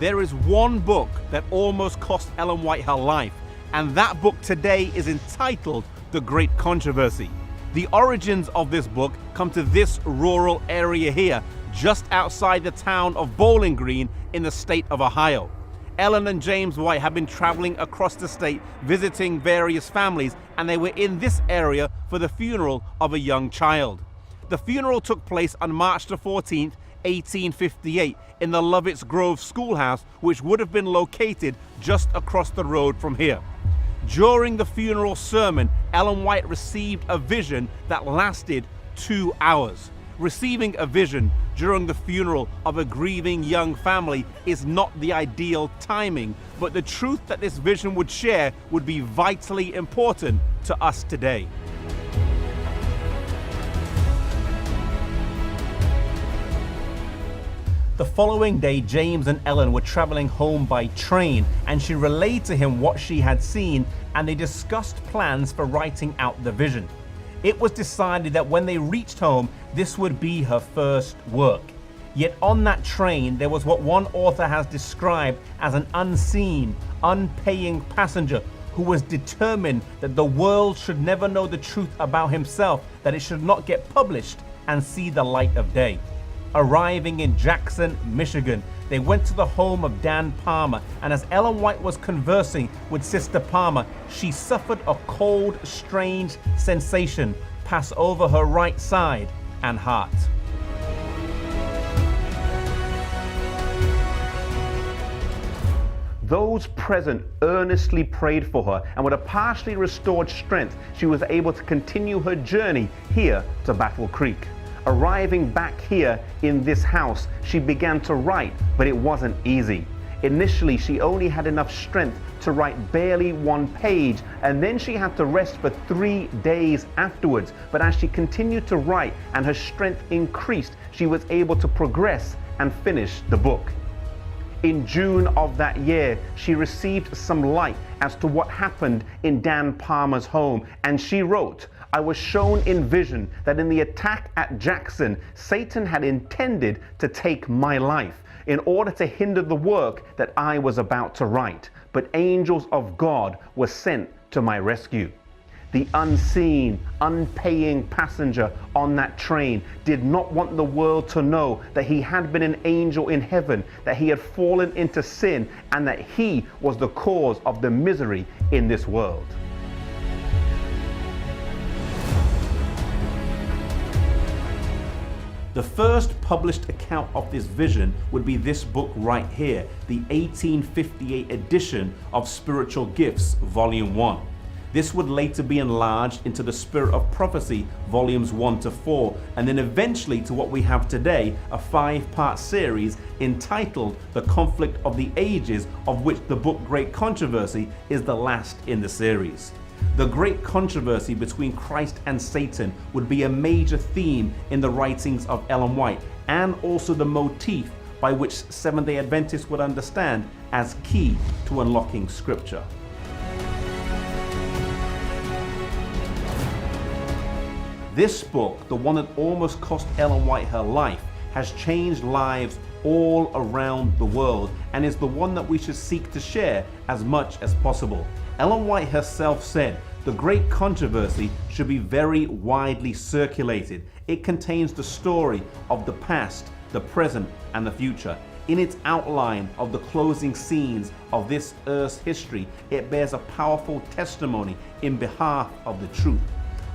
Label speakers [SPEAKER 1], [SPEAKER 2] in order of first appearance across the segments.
[SPEAKER 1] there is one book that almost cost Ellen White her life, and that book today is entitled The Great Controversy. The origins of this book come to this rural area here, just outside the town of Bowling Green in the state of Ohio. Ellen and James White have been traveling across the state visiting various families, and they were in this area for the funeral of a young child. The funeral took place on March the 14th, 1858 in the Lovett's Grove Schoolhouse, which would have been located just across the road from here. During the funeral sermon, Ellen White received a vision that lasted 2 hours. Receiving a vision during the funeral of a grieving young family is not the ideal timing, but the truth that this vision would share would be vitally important to us today. The following day, James and Ellen were traveling home by train, and she relayed to him what she had seen, and they discussed plans for writing out the vision. It was decided that when they reached home, this would be her first work. Yet on that train, there was what one author has described as an unseen, unpaying passenger who was determined that the world should never know the truth about himself, that it should not get published and see the light of day. Arriving in Jackson, Michigan, they went to the home of Dan Palmer, and as Ellen White was conversing with Sister Palmer, she suffered a cold, strange sensation pass over her right side and heart. Those present earnestly prayed for her, and with a partially restored strength, she was able to continue her journey here to Battle Creek. Arriving back here in this house, she began to write, but it wasn't easy. Initially, she only had enough strength to write barely 1 page, and then she had to rest for 3 days afterwards. But as she continued to write and her strength increased, she was able to progress and finish the book. In June of that year, she received some light as to what happened in Dan Palmer's home, and she wrote, "I was shown in vision that in the attack at Jackson, Satan had intended to take my life in order to hinder the work that I was about to write, but angels of God were sent to my rescue." The unseen, unpaying passenger on that train did not want the world to know that he had been an angel in heaven, that he had fallen into sin, and that he was the cause of the misery in this world. The first published account of this vision would be this book right here, the 1858 edition of Spiritual Gifts, Volume 1. This would later be enlarged into the Spirit of Prophecy, Volumes 1 to 4, and then eventually to what we have today, a 5-part series entitled The Conflict of the Ages, of which the book Great Controversy is the last in the series. The great controversy between Christ and Satan would be a major theme in the writings of Ellen White, and also the motif by which Seventh-day Adventists would understand as key to unlocking Scripture. This book, the one that almost cost Ellen White her life, has changed lives all around the world, and is the one that we should seek to share as much as possible. Ellen White herself said, "The Great Controversy should be very widely circulated. It contains the story of the past, the present, and the future. In its outline of the closing scenes of this earth's history, it bears a powerful testimony in behalf of the truth.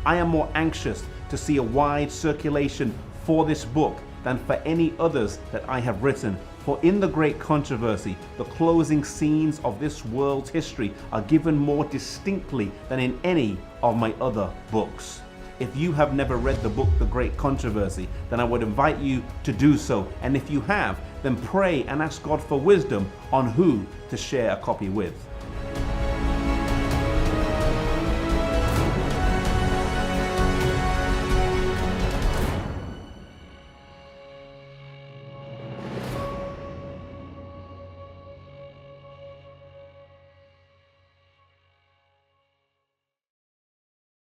[SPEAKER 1] I am more anxious to see a wide circulation for this book than for any others that I have written. For in the Great Controversy, the closing scenes of this world's history are given more distinctly than in any of my other books." If you have never read the book, The Great Controversy, then I would invite you to do so. And if you have, then pray and ask God for wisdom on who to share a copy with.